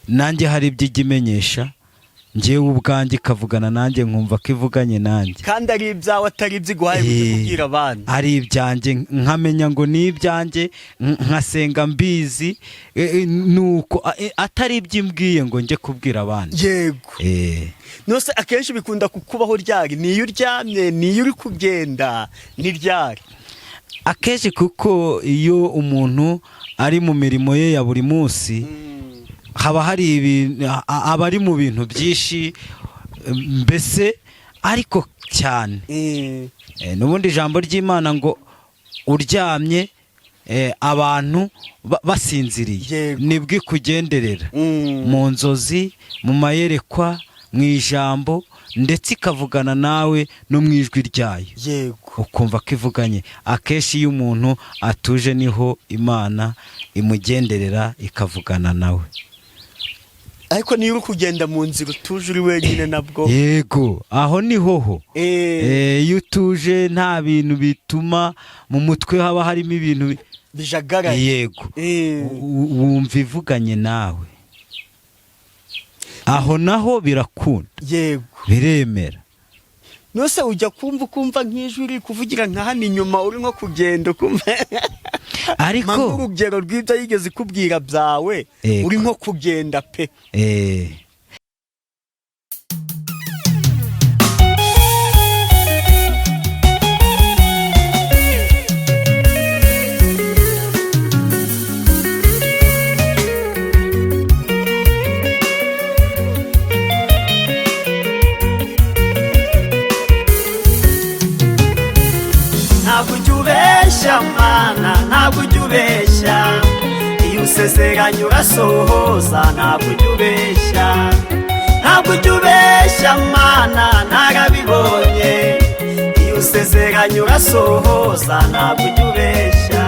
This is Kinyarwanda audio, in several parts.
nanjye hari ibyigimenyesha ngiye ubwanjye kavugana nanjye nkumva ko ivuganye nanjye kandi ari ibyawe atari ibyiguhaye kubwira abandi ari ibyanjye nkamenya ngo ni ibyanjye nkasenga mbizi nuko atari iby'imbwiye ngo njye kubwira abandi yego nose akenshi bikunda kukubaho ryari niyo uryamye niyo uri kugenda ni ryari akenshi kuko iyo umuntu ari mu mirimo ye ya buri munsi haba hari ibintu abari mu bintu byinshi mbese ariko cyane n'ubundi ijambo ry'Imana ngo uryamye abantu basinziriye nibwo ikugenderera mu nzozi mu mayerekwa mu ijambo ndetse ikavugana nawe no mu ijwi ryayo ukumva ko ivuganye akenshi iyo umuntu atuje niho Imana imugenderera ikavugana nawe ariko niyo uri kugenda mu nzira utuje uri wenyine nabwo yego aho niho iyo utuje nta bintu bituma mu mutwe haba harimo ibintu bijagaraye yego wumva ivuganye nawe aho naho birakunda yego biremera nose ujya kumva nk'ijwi uri kuvugira nka hano inyuma uri nko kugenda ukumva ariko urugero rw'ibyo yigeze kubwira byawe uri nko kugenda pe ntabwo ujya ubeshya iyo usezeranye urasohoza ntabwo ujya ubeshya mana narabibonye iyo usezeranye urasohoza ntabwo ujya ubeshya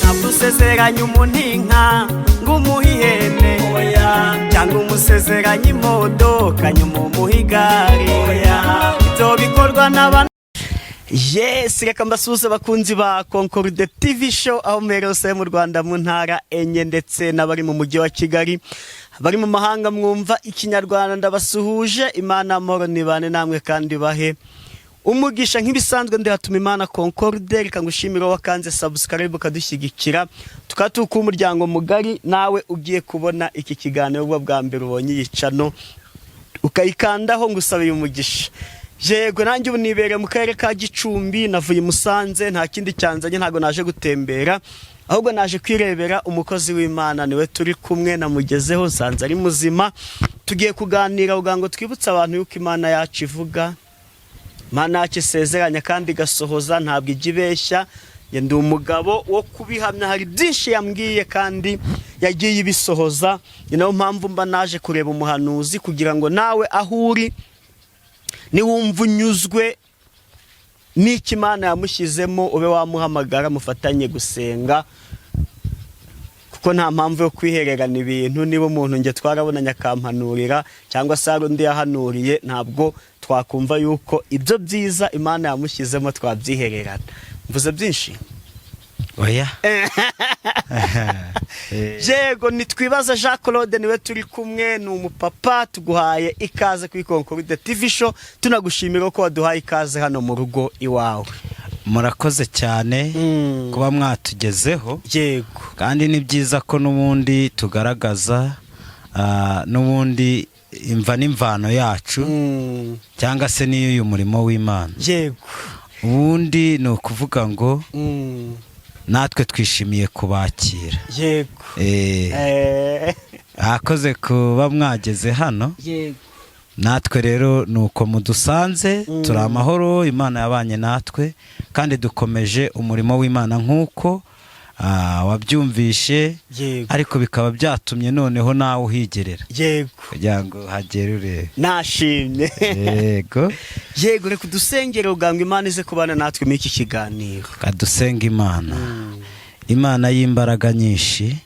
ntabwo usezeranye umuntu inka ng'umuha ihene cyangwa umusezeranye imodoka nyuma umuha igare ibyo bikorwa n'abantu reka mbasuhuze abakunzi ba Concorde TV show aho muherereye mu Rwanda mu ntara enye ndetse n'abari mu mujyi wa Kigali bari mu mahanga mwumva ikinyarwanda ndabasuhuje Imana amahoro nibane namwe kandi bahe umugisha nk'ibisanzwe ndihatuma Imana Concorde reka ngushimire wakanze subscribe ukadushyigikira tukatuka umuryango mugari nawe ugiye kubona iki kiganiro bwa mbere ubonye yicano ukayikandaho ngusabiye umugisha yego nanjye ubunibere mu karere ka Gicumbi navuye Musanze nta kindi cyanzanye ntago naje gutembera ahubwo naje kwirebera umukozi w'Imana niwe turi kumwe namugezeho nsanze ari muzima tugiye kuganira ugango twibutsa abantu yuko Imana yacu ivuga Imana yacu isezeranya kandi gasohoza ntabwo igibeshya ndi umugabo wo kubihamya hari byinshi yambwiye kandi yagiye ibisohoza ni nayo mpamvu mba naje kureba umuhanuzi kugira ngo nawe aho uri niwumva unyuzwe n'iki Imana yamushyizemo ube wamuhamagara mufatanye gusenga kuko nta mpamvu yo kwihererana ibintu niba umuntu nge twarabonanye akampanurira cyangwa se hari undi yahanuriye ntabwo twakumva yuko ibyo byiza Imana yamushyizemo twabyihererana mvuze byinshi oya yego nitwibaza Jean Claude niwe turi kumwe ni umupapa tuguhaye ikaze kuri Concorde TV show tunagushimira ko waduhaye ikaze hano mu rugo iwawe murakoze cyane kuba mwatugezeho yego kandi ni byiza ko n'ubundi tugaragaza n'ubundi imva n'imvano yacu cyangwa se niyo murimo w'Imana yego ubundi ni ukuvuga ngo natwe twishimiye kubakira yego akoze kuba mwageze hano yego natwe rero nuko mudusanze turi amahoro Imana yabanye natwe kandi dukomeje umurimo w'Imana nk'uko wabyumvishe ariko bikaba byatumye noneho nawe uhigerera yego kugira ngo hagere urebe nashimye yego reka dusengere ugango Imana ize kubana natwe muri iki kiganiro kadusenga Imana y'imbaraga nyinshi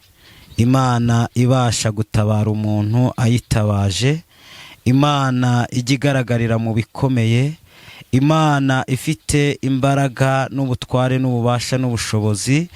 Imana ibasha gutabara umuntu ayitabaje Imana ijya igaragarira mu bikomeye Imana ifite imbaraga n'ubutware n'ububasha n'ubushobozi,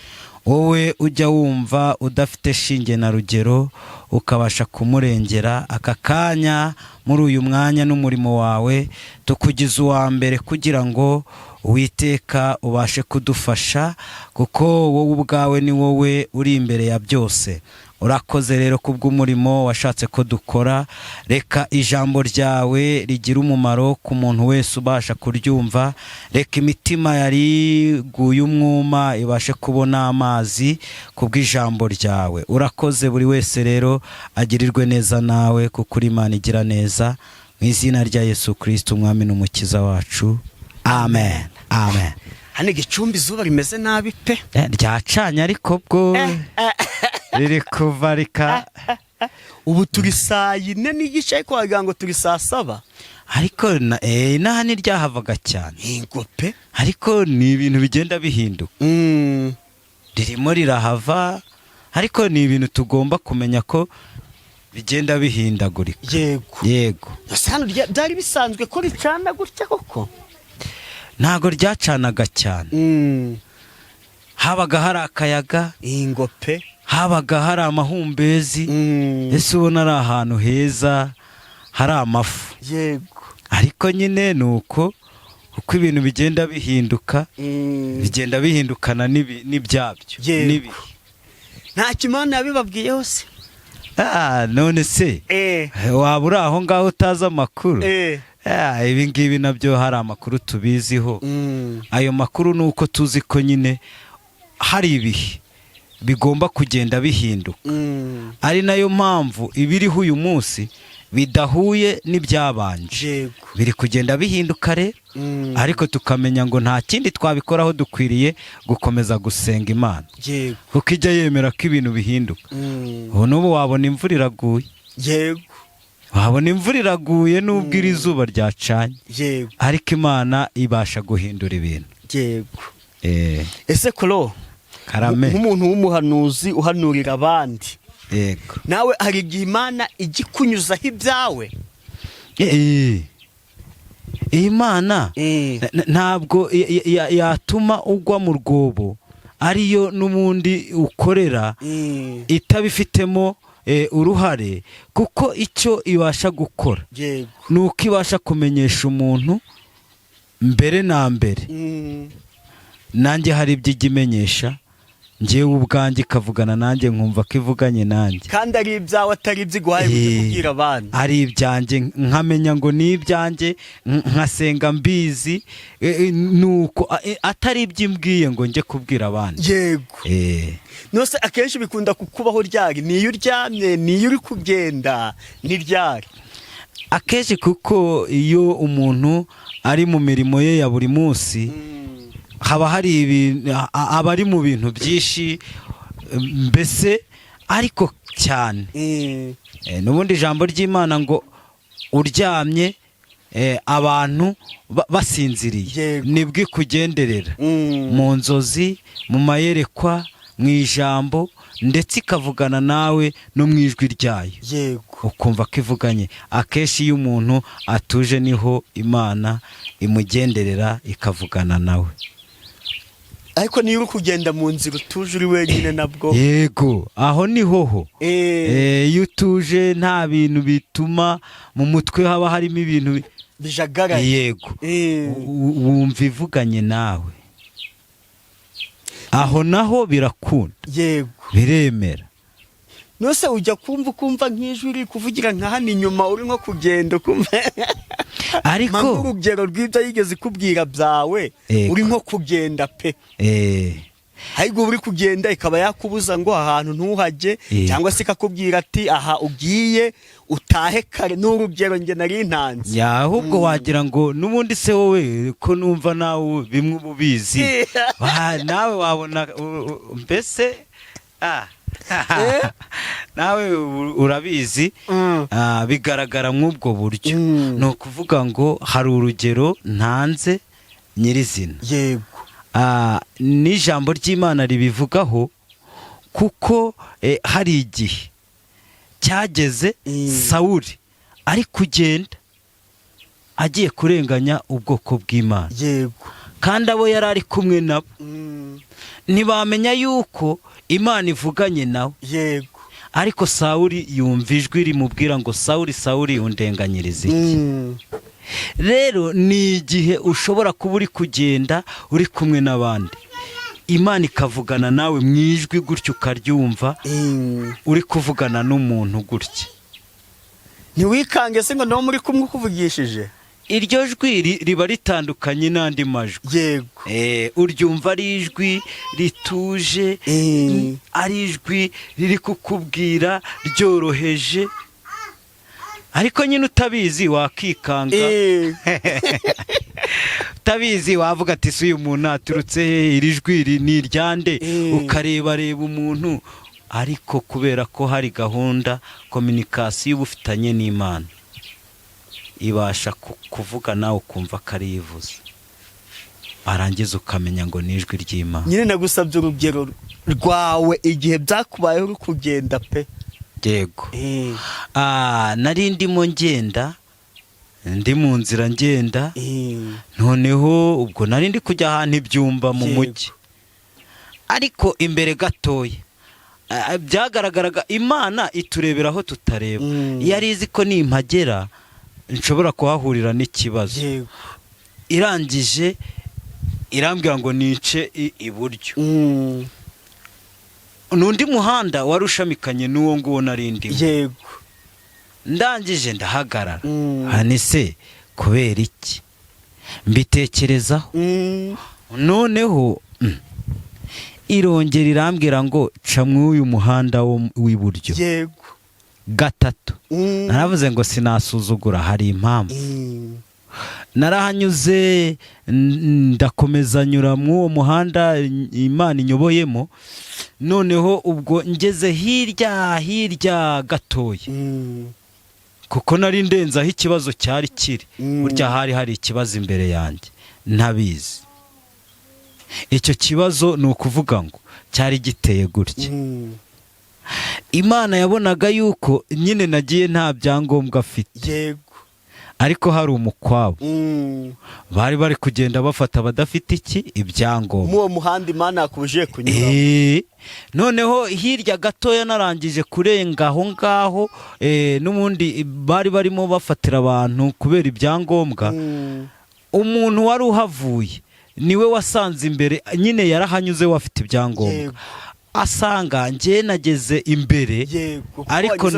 wowe ujya wumva udafite shinge na rugero ukabasha kumurengera aka kanya muri uyu mwanya n'umurimo wawe, tukugize uwa mbere kugira ngo Uwiteka ubashe kudufasha, kuko wowe ubwawe ni wowe uri imbere ya byose. Urakoze rero kubw'umurimo washatse ko dukora. Reka ijambo ryawe rigira umumaro ku muntu wese ubasha kuryumva. Reka imitima yari guye umwuma ibashe kubona amazi kubw'ijambo ryawe. Urakoze buri wese rero agirirwe neza nawe, kuko uri Imana igira neza. Mu izina rya Yesu Kristo umwami n'umukiza wacu, amen. Amen. Hano Gicumbi izuba rimeze nabi pe. Ryacanye ariko bwo riri kuva rika. Ubu turi saa 4 n'igice ariko wagira ngo turi saa 7. Ariko naha ntiryahavaga cyane. Ingo pe. Ariko ni ibintu bigenda bihinduka. Ririmo rirahava, ariko ni ibintu tugomba kumenya ko bigenda bihindagurika. Yego. Hano byari bisanzwe ko ricana gutya koko. Ntago ryacanaga cyane. Habaga hari akayaga. Ingo pe. Habaga hari amahumbezi. Ese ubona ari ahantu heza hari amafu. Yego. Ariko nyine nuko uko ibintu bigenda bihinduka, bigenda bihindukana n'ibyabyo. Nibi. Nta kimana yabibabwiyeho se. None se waba uri aho ngaho utazi amakuru? Ibi ngibi nabyo hari amakuru tubiziho. Ayo makuru ni uko tuzi ko nyine hari ibihe bigomba kugenda bihinduka. Ari nayo mpamvu ibiriho uyu munsi bidahuye n'ibyabanje. Biri kugenda bihinduka rero, ariko tukamenya ngo nta kindi twabikoraho, dukwiriye gukomeza gusenga Imana, kuko ijya yemera ko ibintu bihinduka. Ubu n'ubu wabona imvura iraguye. Yego. Wabona imvura iraguye n'ubwo iri zuba ryacanye. Yego. Ariko Imana ibasha guhindura ibintu. Yego. Ese koro nk'umuntu w'umuhanuzi uhanurira abandi, yego, nawe hari igihe Imana igikunyuzaho ibyawe? Imana ntabwo yatuma ugwa mu rwobo ariyo n'ubundi ukorera itabifitemo uruhare, kuko icyo ibasha gukora ni uko ibasha kumenyesha umuntu mbere na mbere. Nanjye hari ibyo ijya imenyesha njyewe ubwanjye, ikavugana nanjye nkumva ko ivuganye nanjye, kandi ari ibyawe atari ibyo iguhaye kubwira abandi. Ari ibyanjye nkamenya ngo ni ibyanjye, nkasenga mbizi, nuko atari ibyo imbwiye ngo njye kubwira abandi. Yego. Nose akenshi bikunda kukubaho ryari? Niyo uryamye, niyo uri kugenda, ni ryari? Akenshi kuko iyo umuntu ari mu mirimo ye ya buri munsi, haba hari ibintu, abari mu bintu byinshi mbese, ariko cyane n'ubundi ijambo ry'Imana ngo uryamye abantu basinziriye nibwo ikugenderera, mu nzozi, mu mayerekwa, mu ijambo, ndetse ikavugana nawe no mu ijwi ryayo. Yego. Ukumva ko ivuganye. Akenshi iyo umuntu atuje niho Imana imugenderera ikavugana nawe. Ariko niyo uri kugenda mu nzira utuje uri wenyine nabwo. Yego, aho niho ho. Iyo utuje nta bintu bituma mu mutwe haba harimo ibintu bijagaraye. Yego. Wumva ivuganye nawe. Aho naho birakunda. Yego. Biremera. Nose ujya kumva nk'ijwi uri kuvugira nka hano inyuma uri nko kugenda kumva. Ariko urugero rw'ibyo yigeze kubwira byawe, uri nko kugenda pe. Ahubwo uri kugenda ikaba yakubuza ngo ahantu ntuhajye, cyangwa se ikakubwira ati aha ugiye utahe kare, n'urugero nge nari ntanze. Ahubwo wagira ngo n'ubundi se wowe ko numva nawe bimwe ububizi, nawe wabona mbese nawe urabizi. Bigaragara nk'ubwo buryo. Ni ukuvuga ngo hari urugero ntanze nyirizina. Yego. N'ijambo ry'Imana ribivugaho, kuko hari igihe cyageze Sawuli ari kugenda agiye kurenganya ubwoko bw'Imana. yego kandi abo yari ari kumwe nabo ntibamenya yuko Imana ivuganye nawe. yego ariko Sawuli yumva ijwi rimubwira ngo Sawuli Sawuli undenganyiriza iki. rero ni igihe ushobora kuba uri kugenda uri kumwe n'abandi, Imana ikavugana nawe mu ijwi gutyo ukaryumva, uri kuvugana n'umuntu gutya. ntiwikange se ngo nawe muri kumwe ukuvugishije. iryo jwi riba ritandukanye n'andi majwi. yego uryumva ari ijwi rituje, ari ijwi riri kukubwira ryoroheje, ariko nyine utabizi wakikanga. utabizi wavuga ati si uyu muntu aturutse he, iri jwi ni iryande, ukareba umuntu, ariko kubera ko hari gahunda kominikasiyo uba ufitanye n'Imana, ibasha kuvuga nawe ukumva ko ari yivuze, arangiza ukamenya ngo ni ijwi ry'Imana. nyine nagusabye urugero rwawe igihe byakubayeho uri kugenda pe. yego nari ndimo ngenda, ndi mu nzira ngenda, noneho ubwo nari ndi kujya ahantu ibyumba mu mujyi, ariko imbere gatoya byagaragaraga Imana iturebera aho tutareba. yari izi ko nimpagera nshobora kuhahurira n'ikibazo. irangije irambwira ngo nice iburyo. n'undi muhanda wari ushamikanye n'uwo nguwo nari ndimo. yego ndangije ndahagarara, hano se kubera iki mbitekerezaho. noneho irongera irambwira ngo ca mw'uyu muhanda w'iburyo. yego gatatu. naravuze ngo sinasuzugura, hari impamvu. narahanyuze ndakomeza nyura mw'uwo muhanda Imana inyoboyemo. noneho ubwo ngeze hirya gatoya, kuko nari ndenze aho ikibazo cyari kiri, burya hari ikibazo imbere yanjye ntabizi. icyo kibazo ni ukuvuga ngo cyari giteye gutya. Imana yabonaga yuko nyine nagiye nta byangombwa afite. yego ariko hari umukwabo bari kugenda bafata abadafite ibyangombwa mu muhanda Imana yakubuje kunyura. noneho hirya gatoya narangije kurenga aho ngaho, n'ubundi bari barimo bafatira abantu kubera ibyangombwa. umuntu wari uhavuye niwe wasanze imbere, nyine yarahanyuze wafite ibyangombwa. asanga njye nageze imbere, ariko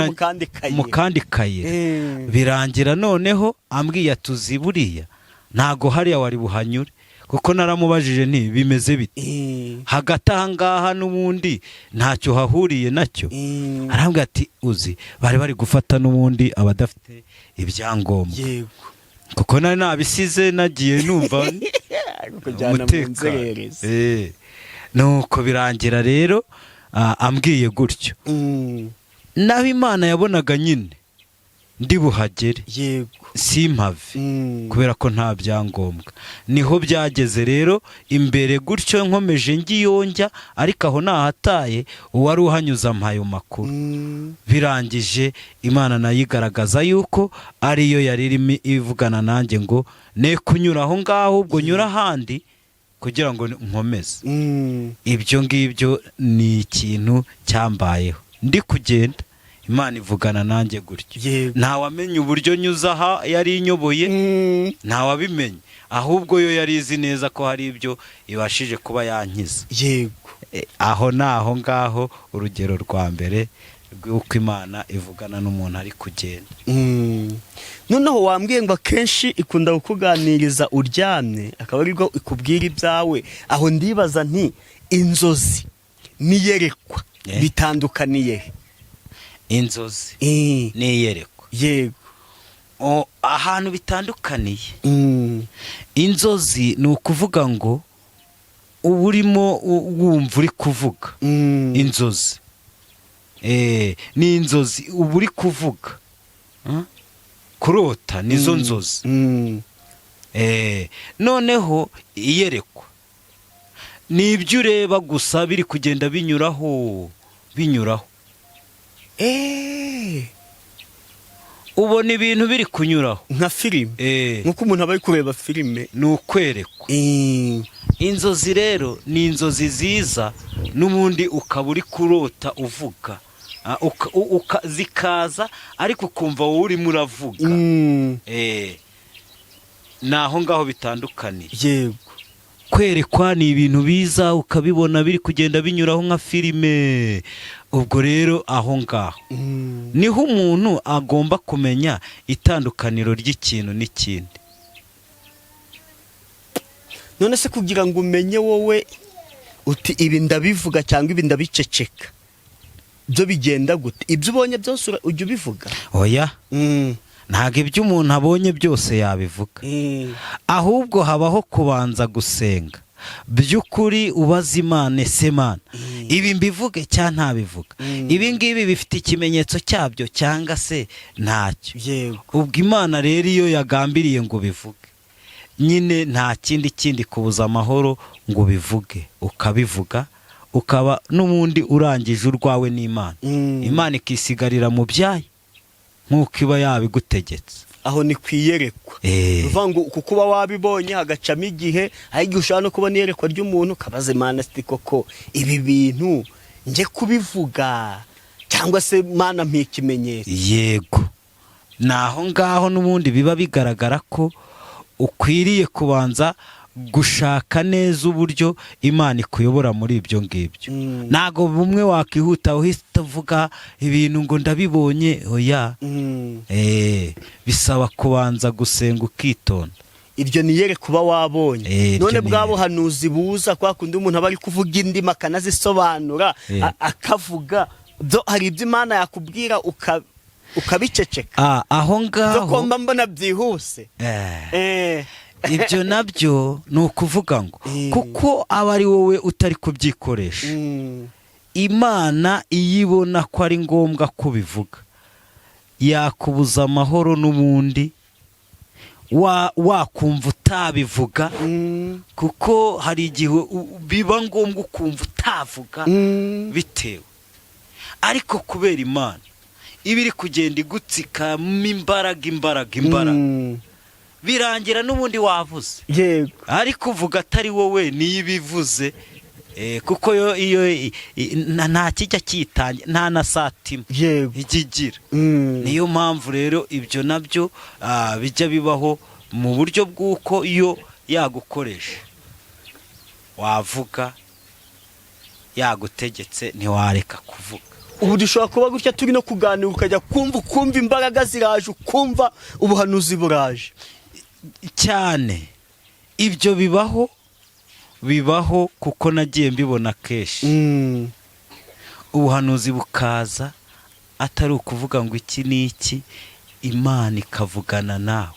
mu kandi kayira. birangira noneho ambwiye atuzi buriya ntago hariya wari buhanyure, kuko naramubajije nti bimeze bite hagati aha ngaha n'ubundi ntacyo hahuriye nacyo. arambwira ati uzi bari gufata n'ubundi abadafite ibyangombwa, kuko nari nabisize nagiye numva umutekano. nuko birangira rero ambwiye gutyo. naho Imana yabonaga nyine ndi buhagere, simpave kubera ko nta byangombwa. niho byageze rero imbere gutyo nkomeje ngiyonjya, ariko aho nahataye uwari uhanyuze ampaye makuru. birangije Imana nayigaragaza yuko ariyo yari irimo ivugana nanjye ngo ne kunyura aho ngaho, ubwo nyura ahandi kugira ngo nkomeze. ibyo ngibyo ni ikintu cyambayeho ndi kugenda, Imana ivugana nanjye gutyo. ntawamenya uburyo nyuza aha yari inyoboye, ntawabimenya, ahubwo yo yari izi neza ko hari ibyo ibashije kuba yankiza. aho naho ngaho urugero rwa mbere rw'uko Imana ivugana n'umuntu ari kugenda. noneho wambwiye ngo akenshi ikunda kukuganiriza uryamye, akaba aribwo ikubwira ibyawe. aho ndibaza nti inzozi n'iyerekwa bitandukaniye. inzozi n'iyerekwa, yego ahantu bitandukaniye. inzozi ni ukuvuga ngo uba urimo wumva uri kuvuga. inzozi ni inzozi uba uri kuvuga, kurota nizo nzozi. noneho iyerekwa ni ibyo ureba gusa biri kugenda binyuraho. ubona ibintu biri kunyuraho nka filime nk'uko umuntu aba ari kureba filime ni ukwerekwa. Inzozi rero ni inzozi ziza n'ubundi ukaba uri kurota uvuga zikaza ariko ukumva wowe urimo uravuga. Naho ngaho bitandukaniye. Yego, kwerekwa ni ibintu biza ukabibona biri kugenda binyuraho nka filime. Ubwo rero aho ngaho niho umuntu agomba kumenya itandukaniro ry'ikintu n'ikindi. none se kugira ngo umenye wowe uti ibi ndabivuga cyangwa ibi ndabiceceka, byo bigenda gute? Ibyo ubonye byose ujya ubivuga? Oya, ntabwo ibyo umuntu abonye byose yabivuga, ahubwo habaho kubanza gusenga by'ukuri, ubaza Imana, ese Mana ibi mbivuge cyangwa ntabivuga, ibi ngibi bifite ikimenyetso cyabyo cyangwa se ntacyo. Ubwo Imana rero iyo yagambiriye ngo bivuge nyine nta kindi kubuza amahoro ngo bivuge, ukabivuga ukaba n'ubundi urangije urwawe n'Imana. Imana ikisigarira mu byayo nk'uko iba yabigutegetse. Aho ni kwiyerekwa. Uvuga ngo kuba wabibonye hagacamo igihe, ahubwo ushobora no kubona iyerekwa ry'umuntu kabaze Mana sti koko ibi bintu nje kubivuga cyangwa se Mana mpikimenyetso. Yego, naho ngaho n'ubundi biba bigaragara ko ukwiriye kubanza gushaka neza uburyo Imana ikuyobora muri ibyo ngibyo. Nago bumwe wakihuta uhita uvuga ibintu ngo ndabibonye. Oya, bisaba kubanza gusenga ukitonda. Iryo niyere kuba wabonye. None bwabo hanuzi buza kwa kundi umuntu aba ari kuvuga indimi akanazisobanura akavuga hari ibyo Imana yakubwira ukabiceceka. Aho ngaho komba mbona byihuse. Ibyo nabyo ni ukuvuga ngo kuko aba ari wowe utari kubyikoresha. Imana iyibona ko ari ngombwa ko bivuga yakubuza amahoro n'ubundi wakumva utabivuga, kuko hari igihe biba ngombwa ukumva utavuga bitewe, ariko kubera Imana iba iri kugenda igutsikamo imbaraga birangira n'ubundi wavuze. Yego, ariko uvuga atari wowe niyo ibivuze, kuko iyo nta kijya kitangira nta na satima igigira. Niyo mpamvu rero ibyo nabyo bijya bibaho mu buryo bw'uko iyo yagukoresha wavuga, yagutegetse ntiwareka kuvuga. Ubu dushobora kuba gutya turi no kuganira ukajya kumva imbaraga ziraje, ukumva ubuhanuzi buraje cyane. Ibyo bibaho kuko nagiye mbibona kenshi. Ubuhanuzi bukaza atari ukuvuga ngo iki n'iki, Imana ikavugana nawe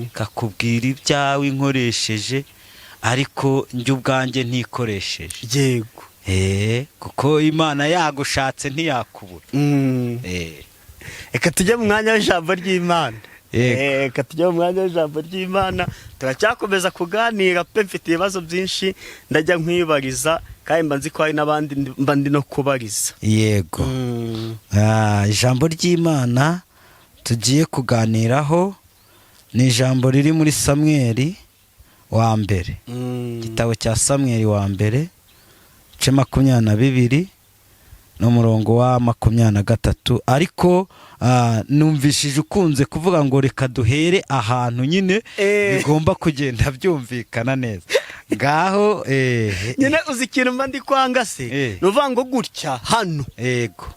ikakubwira ibyawe inkoresheje, ariko njye ubwanjye ntikoresheje. Yego, kuko Imana yagushatse ntiyakubura. Reka tujye mu mwanya w'ijambo ry'Imana. Reka tujye mu mwanya w'ijambo ry'Imana. Turacyakomeza kuganira pe, mfite ibibazo byinshi ndajya nkwibariza, kandi mba nzi ko hari n'abandi mba ndi no kubariza. Yego, ijambo ry'Imana tugiye kuganiraho ni ijambo riri muri Samweli wa mbere, igitabo cya Samweli wa mbere, 22 n'umurongo wa 23. Ariko numvishije ukunze kuvuga ngo reka duhere ahantu nyine bigomba kugenda byumvikana neza. Ngaho nyine uzi ikintu mba ndi kwanga se, nuvuga ngo gutya hano. Yego,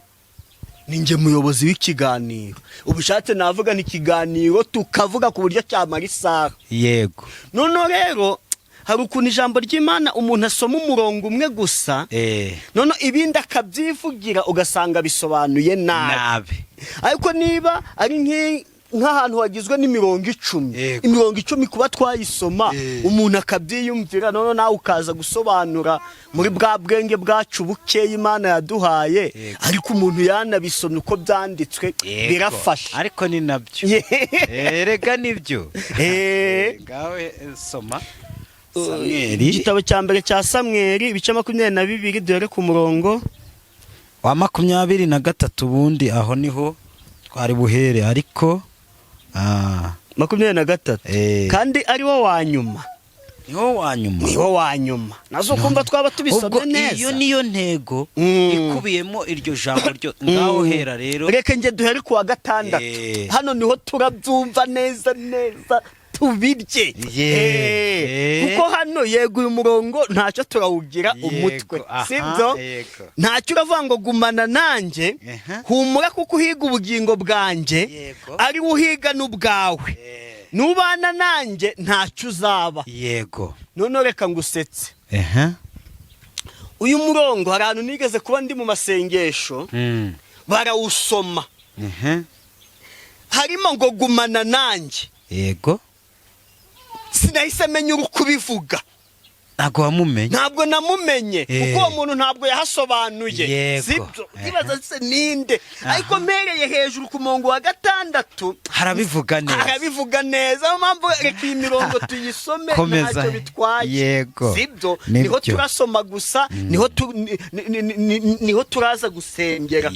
ninjye muyobozi w'ikiganiro, ubushatse navuga ni ikiganiro tukavuga ku buryo cyamara isaha. Yego, none rero hari ukuntu ijambo ry'Imana umuntu asoma umurongo umwe gusa, none ibindi akabyivugira ugasanga bisobanuye nabi. Ariko niba ari nk'ahantu hagizwe n'imirongo 10, imirongo 10 kuba twayisoma umuntu akabyiyumvira, none nawe ukaza gusobanura muri bwa bwenge bwacu bukeya Imana yaduhaye, ariko umuntu yanabisomye uko byanditswe birafasha. ariko ni nabyo rega nibyo. Ngawe soma igitabo cya mbere cya Samweli ibice 22 dore ku murongo wa 23. Ubundi aho niho twari buhere ariko 23 kandi ari wo wa nyuma. niho wa nyuma nazo kumva twaba tubisome neza. iyo niyo ntego ikubiyemo iryo jambo ryo ngaho hera rero. Reke nge duhere ku wa gatandatu. Hano niho turabyumva neza tubirye. Kuko hano yego uyu murongo ntacyo turawugira umutwe, sibyo? Ntacyo uravuga ngo gumana nanjye, humura kuko uhiga ubugingo bwanjye, ari uhiga n'ubwawe. Nubana nanjye ntacyo uzaba. Yego. None reka ngusetse. Uyu murongo hari ahantu nigeze kuba ndi mu masengesho, barawusoma. Harimo ngo gumana nanjye. Yego. Sinahise menya uko bivuga. Ntabwo namumenye kuko uwo muntu ntabwo yahasobanuye. Sibyo kibaza se ninde, ariko mpereye hejuru ku murongo wa gatandatu harabivuga neza. Mpamvu reka iyi mirongo tuyisome ntacyo bitwaye. Sibyo niho turasoma gusa, niho turaza gusengera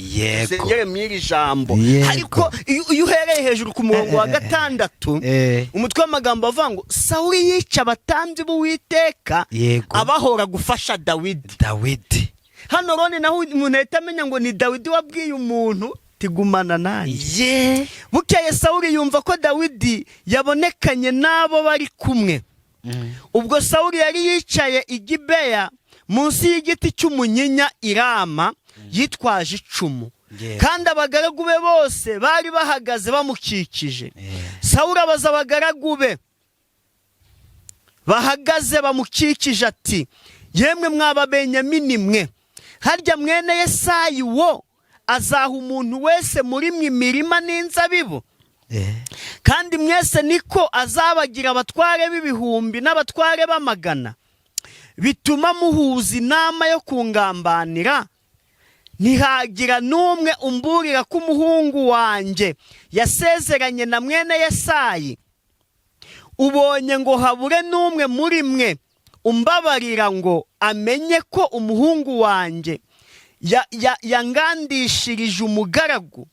mw'iri jambo. Ariko iyo uhereye hejuru ku murongo wa gatandatu, umutwe w'amagambo avuga ngo Sawuli yica abatambyi b'Uwiteka abahora gufasha Dawidi. Hano rone naho umuntu ahita amenya ngo ni Dawidi wabwiye umuntu tigumana nanjye. Bukeye Sawuli yumva ko Dawidi yabonekanye nabo bari kumwe. Ubwo Sawuli yari yicaye i Gibeya munsi y'igiti cy'umunyinya i Rama yitwaje icumu. Kandi abagaragu be bose bari bahagaze bamukikije. Sawuli abaza abagaragu be bahagaze bamukikije ati, yemwe mwaba Benyamini mwe, harya mwene Yesayi wo azaha umuntu wese muri mwe imirima n'inzabibu? Kandi mwese niko azabagira abatware b'ibihumbi n'abatware b'amagana, bituma muhuza inama yo kungambanira? Ntihagira n'umwe umburira ko umuhungu wanjye yasezeranye na mwene Yesayi. Ubonye ngo habure n'umwe muri mwe umbabarira ngo amenye ko umuhungu wanjye yangandishirije umugaragu,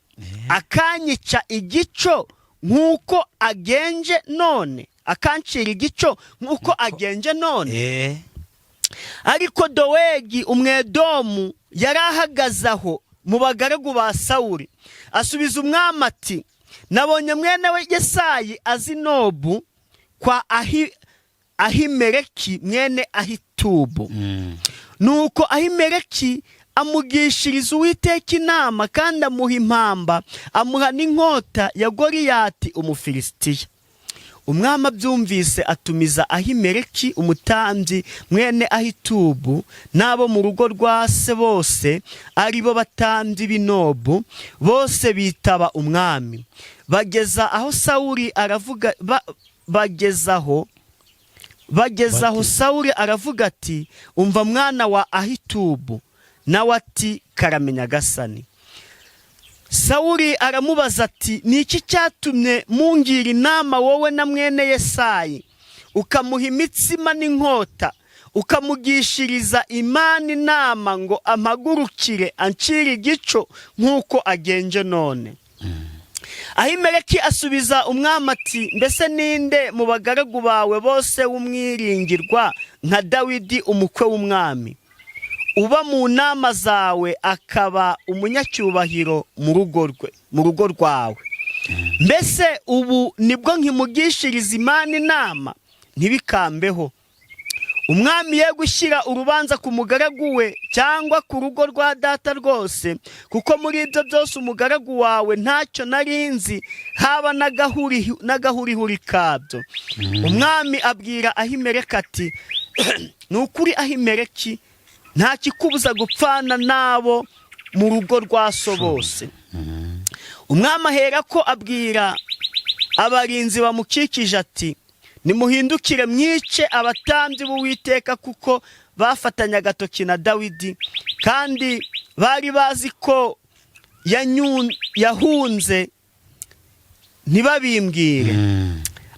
akanyica igico nk'uko agenje none, akancira igico nk'uko agenje none. Ariko Dowegi Umwedomu yari ahagaze aho mu bagaragu ba Sawuli, asubiza umwami ati, nabonye mwene we Yesayi azi Nobu kwa Ahimeleki mwene Ahitubu. Nuko Ahimeleki amugishiriza Uwiteka inama, kandi amuha impamba, amuha n'inkota ya Goliyati Umufilisitiya. Umwami abyumvise atumiza Ahimeleki umutambyi mwene Ahitubu n'abo mu rugo rwa se bose, aribo batambyi b'Inobu, bose bitaba umwami. Bageza aho Sawuli aravuga Sawuli aravuga ati, umva mwana wa Ahitubu. Nawe ati, karamenya gasani. Sawuli aramubaza ati, niki cyatumye mungira inama wowe na mwene Yesayi, ukamuha imitsima n'inkota, ukamugishiriza Imana inama ngo amagurukire ancire igico nk'uko agenje none? Ahimeleki asubiza umwami ati, mbese ninde mu bagaragu bawe bose w'umwiringirwa nka Dawidi umukwe w'umwami, uba mu nama zawe akaba umunyacyubahiro mu rugo rwawe? Mbese ubu nibwo nkimugishiriza Imana inama ntibikambeho? Umwami ye gushyira urubanza ku mugaragu we cyangwa ku rugo rwa data rwose, kuko muri ibyo byose umugaragu wawe ntacyo narinzi, haba n'agahurihuri kabyo. Umwami abwira Ahimeleki ati, nukuri Ahimeleki, nta kikubuza gupfana nabo mu rugo rwa so bose. Umwami ahera ko abwira abarinzi bamukikije ati, nimuhindukire mwice abatambyi b'Uwiteka, kuko bafatanya agatoki na Dawidi, kandi bari bazi ko yahunze ntibabimbwire.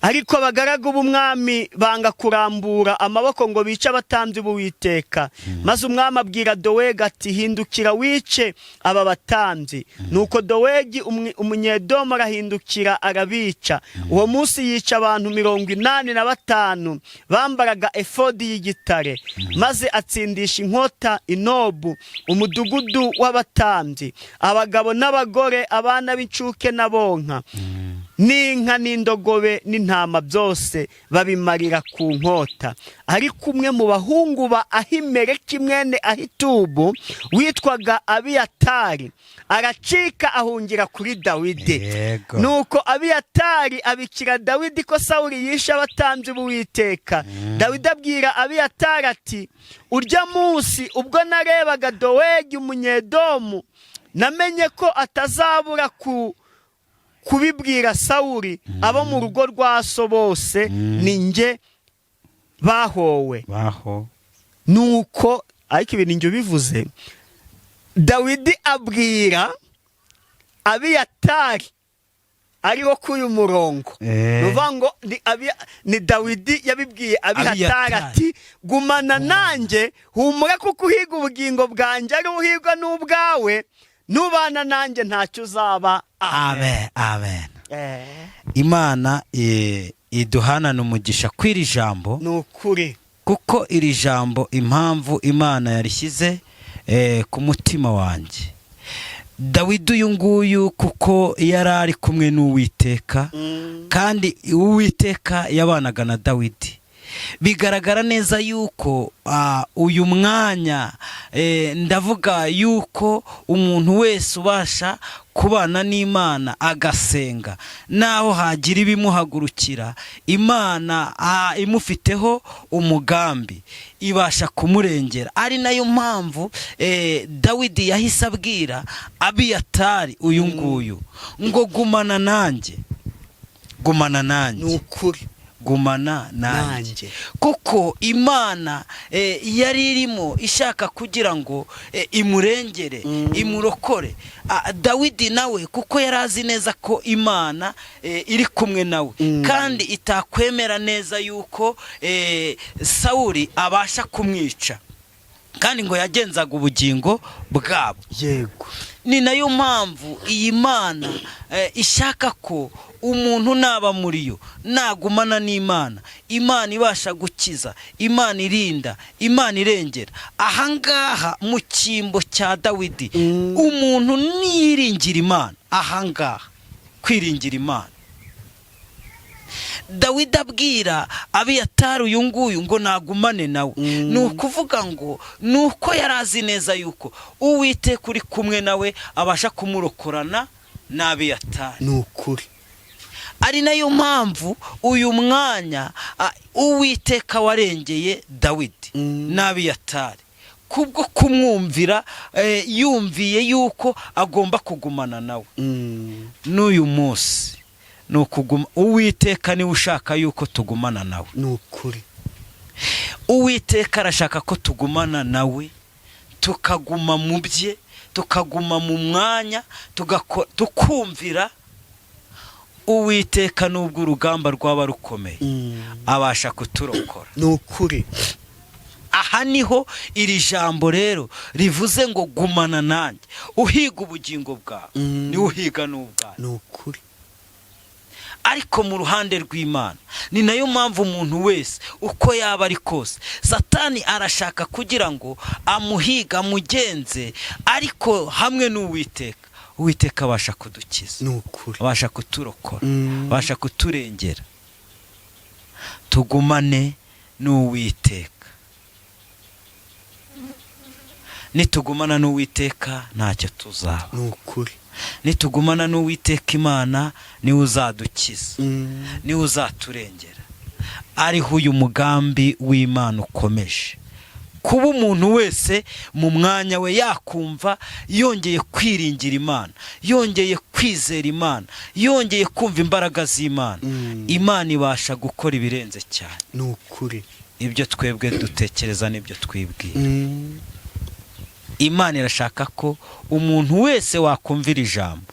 ariko abagaragu b'umwami banga kurambura amaboko ngo bice abatambyi b'Uwiteka. Maze umwami abwira Dowegi ati hindukira wice aba batambyi. Nuko Dowegi umunyedomu arahindukira arabica. Uwo munsi yica abantu 85 bambaraga efodi y'igitare. Maze atsindisha inkota Inobu, umudugudu w'abatambyi, abagabo n'abagore, abana b'incuke n'abonka, n'inka n'indogobe n'intama byose babimarira ku nkota. Ariko umwe mu bahungu ba Ahimeleki mwene Ahitubu witwaga Abiyatari aracika ahungira kuri Dawidi. Nuko Abiyatari abikira Dawidi ko Sawuli yishe abatambyi b'Uwiteka. Dawidi abwira Abiyatari ati urya munsi ubwo narebaga Dowegi umunyedomu namenye ko atazabura kubibwira Sawuli, abo mu rugo rwa so bose ninjye bahowe. Nuko ariko ibintu njye bivuze, Dawidi abwira Abiyatari ariho kuri umurongo. Nuvuga ngo ni Dawidi yabibwiye Abiyatari ati gumana nanjye, humura kuko uhiga ubugingo bwanjye ari uhigwa n'ubwawe, nubana nanjye ntacyo uzaba. Amen, amen. Imana iduhanana umugisha kw'iri jambo. Nukuri kuko iri jambo impamvu Imana yarishyize ku mutima wanjye. Dawidi uyu nguyu kuko yari ari kumwe n'Uwiteka, kandi Uwiteka yabanaga na Dawidi. Bigaragara neza yuko uyu mwanya ndavuga yuko umuntu wese ubasha kubana n'Imana agasenga, naho hagira ibimuhagurukira, Imana imufiteho umugambi ibasha kumurengera. Ari nayo mpamvu Dawidi yahise abwira Abiyatari uyu nguyu ngo gumana nanjye, gumana nanjye. Nukuri gumana nanjye, kuko Imana yari irimo ishaka kugira ngo imurengere, imurokore. Dawidi nawe kuko yari azi neza ko Imana iri kumwe nawe, kandi itakwemera neza yuko Sawuli abasha kumwica, kandi ngo yagenzaga ubugingo bwabo. Yego, ni nayo mpamvu iyi Mana ishaka ko umuntu naba muri yo nagumana n'Imana, Imana ibasha gukiza, Imana irinda, Imana irengera. Ahangaha mu cyimbo cya Dawidi, umuntu niyiringira Imana, ahangaha kwiringira Imana. Dawidi abwira Abiyatari uyu nguyu ngo nagumane nawe, ni ukuvuga ngo nuko yari azi neza yuko Uwiteka uri kumwe nawe abasha kumurokorana n'Abiyatari. Nukuri ari nayo mpamvu uyu mwanya Uwiteka warengeye Dawidi n'Abiyatari kubwo kumwumvira, yumviye yuko agomba kugumana nawe. N'uyu munsi nukuguma, Uwiteka niwe ushaka yuko tugumana nawe. Nukuri Uwiteka arashaka ko tugumana nawe, tukaguma mu bye, tukaguma mu mwanya, tukumvira. Uwiteka nubwo urugamba rwaba rukomeye abasha kuturokora. Nukuri aha niho iri jambo rero rivuze ngo gumana nanjye, uhiga ubugingo bwawe ni uhiga n'ubwawe. Nukuri ariko mu ruhande rw'Imana ni nayo mpamvu umuntu wese uko yaba ari kose Satani arashaka kugira ngo amuhiga, amugenze, ariko hamwe n'Uwiteka, Uwiteka abasha kudukiza, abasha kuturokora, abasha kuturengera. Tugumane n'Uwiteka. Nitugumana n'Uwiteka ntacyo tuzaba. Nukuri nitugumana n'Uwiteka, Imana niwe uzadukiza, niwe uzaturengera. Ariho uyu mugambi w'Imana ukomeje kuba umuntu wese mu mwanya we yakumva yongeye kwiringira Imana, yongeye kwizera Imana, yongeye kumva imbaraga z'Imana. Imana ibasha gukora ibirenze cyane. Nukuri ibyo twebwe dutekereza n'ibyo twibwira. Imana irashaka ko umuntu wese wakumvira ijambo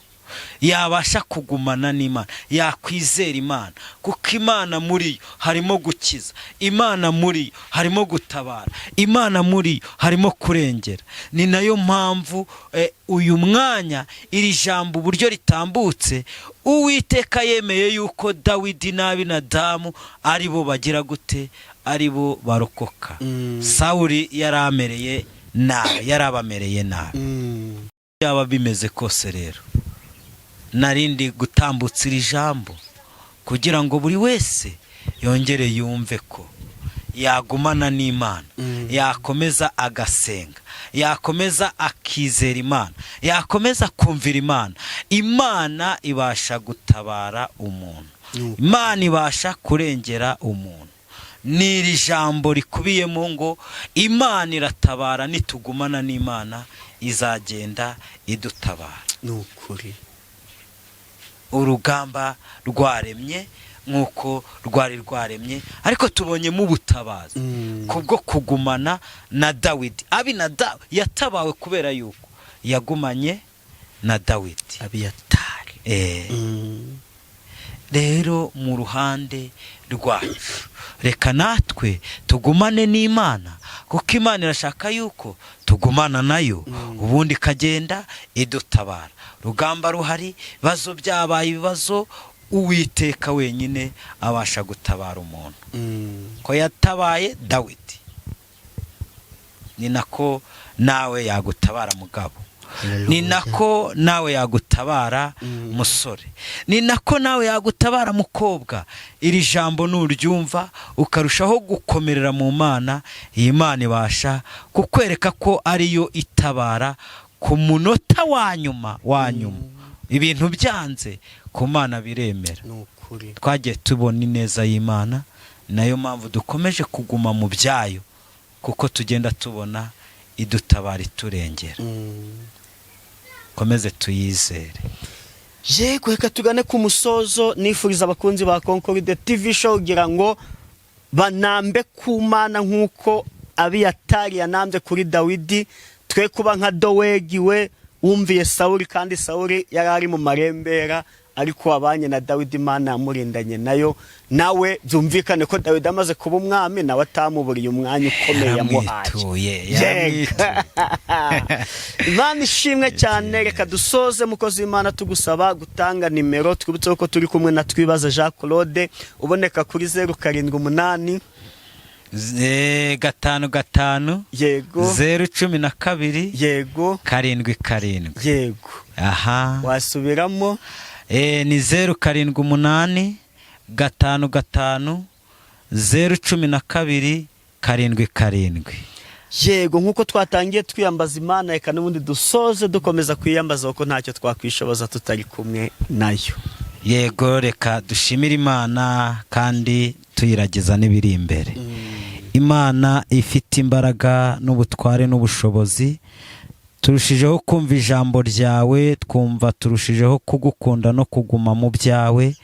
yabasha kugumana n'Imana, yakwizera Imana, kuko Imana muri yo harimo gukiza, Imana muri yo harimo gutabara, Imana muri yo harimo kurengera. Ni nayo mpamvu uyu mwanya iri jambo uburyo ritambutse, Uwiteka yemeye yuko Dawidi n'Abinadabu ari bo bagira gute, ari bo barokoka. Sawuli yaramereye nabi, yarabamereye nabi. Yaba bimeze kose rero, narindi gutambutsa iri jambo kugira ngo buri wese yongere yumve ko yagumana n'Imana, yakomeza agasenga, yakomeza akizera Imana, yakomeza kumvira Imana. Imana ibasha gutabara umuntu, Imana ibasha kurengera umuntu. N'iri jambo rikubiyemo ngo Imana iratabara, nitugumana n'Imana izagenda idutabara. Nukuri urugamba rwaremye nk'uko rwari rwaremye, ariko tubonyemo ubutabazi kubwo kugumana na Dawidi. Abinadabu yatabawe kubera yuko yagumanye na Dawidi. Abiyatari. Rero mu ruhande rwacu, reka natwe tugumane n'Imana, kuko Imana irashaka yuko tugumana nayo, ubundi ikagenda idutabara. Rugamba ruhari, ibibazo byabaye ibibazo, Uwiteka wenyine abasha gutabara umuntu. Ko yatabaye Dawidi, ni nako nawe yagutabara mugabo. Ni nako nawe yagutabara musore, ni nako nawe yagutabara mukobwa. Iri jambo nuryumva ukarushaho gukomerera mu Mana, iyi Mana ibasha kukwereka ko ariyo itabara ku munota wa nyuma. Ibintu byanze ku Mana biremera. Twagiye tubona ineza y'Imana, nayo mpamvu dukomeje kuguma mu byayo, kuko tugenda tubona idutabara iturengera. Komeze tuyizere. Yego, reka tugane ku musozo. Nifuriza abakunzi ba Concorde TV show kugira ngo banambe ku Mana nk'uko Abiyatari yanambye kuri Dawidi, twe kuba nka Dowegi we wumviye Sawuli, kandi Sawuli yari ari mu marembera, ariko abanye na Dawidi Imana yamurindanye nayo. Nawe byumvikane ko Dawidi amaze kuba umwami, nawe atamuburiye umwanya ukomeye yamuhaye. Imana ishimwe cyane. Reka dusoze mukozi w'Imana tugusaba gutanga nimero. Twibutse ko turi kumwe na Twibaze Jean Claude, uboneka kuri 078 5 yego 012 yego 7 yego. Aha, wasubiramo? Ni 078 5 012 7. Yego, nkuko twatangiye twiyambaza Imana, reka n'ubundi dusoze dukomeza kwiyambaza kuko ntacyo twakwishoboza tutari kumwe nayo. Yego, reka dushimire Imana kandi tuyirageza n'ibiri imbere. Imana ifite imbaraga n'ubutware n'ubushobozi. Turushijeho kumva ijambo ryawe, twumva turushijeho kugukunda no kuguma mu byawe,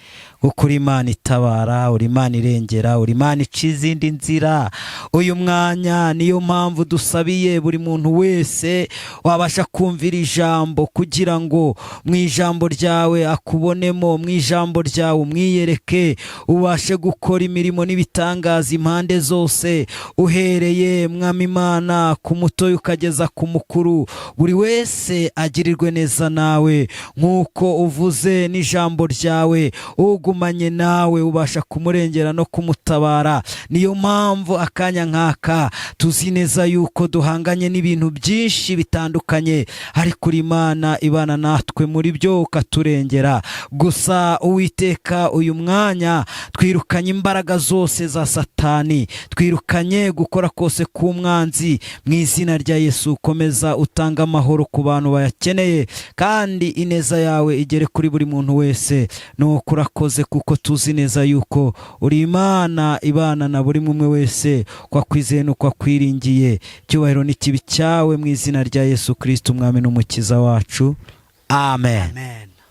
kuko uri Imana itabara, uri Imana irengera, uri Imana ica izindi nzira. Uyu mwanya niyo mpamvu dusabiye buri muntu wese wabasha kumvira ijambo, kugira ngo mu ijambo ryawe akubonemo, mu ijambo ryawe umwiyereke, ubashe gukora imirimo n'ibitangaza impande zose, uhereye Mwami Imana ku mutoya ukageza ku mukuru. Buri wese agirirwe neza nawe, nk'uko uvuze n'ijambo ryawe, ugumanye nawe ubasha kumurengera no kumutabara. Niyo mpamvu akanya nk'aka tuzi neza yuko duhanganye n'ibintu byinshi bitandukanye, ariko uri Imana ibana natwe muri byo ukaturengera. Gusa Uwiteka, uyu mwanya twirukanye imbaraga zose za Satani, twirukanye gukora kose k'umwanzi. Mu izina rya Yesu ukomeza utanga amahoro ku bantu bayakeneye, kandi ineza yawe igere kuri buri muntu wese. Nuko urakoze, kuko tuzi neza yuko uri Imana ibana na buri umwe wese kwa kwizeye no kwa kwiringiye. Cyubahiro n'ikibi cyawe mu izina rya Yesu Kristo, umwami n'umukiza wacu. Amen. Amen.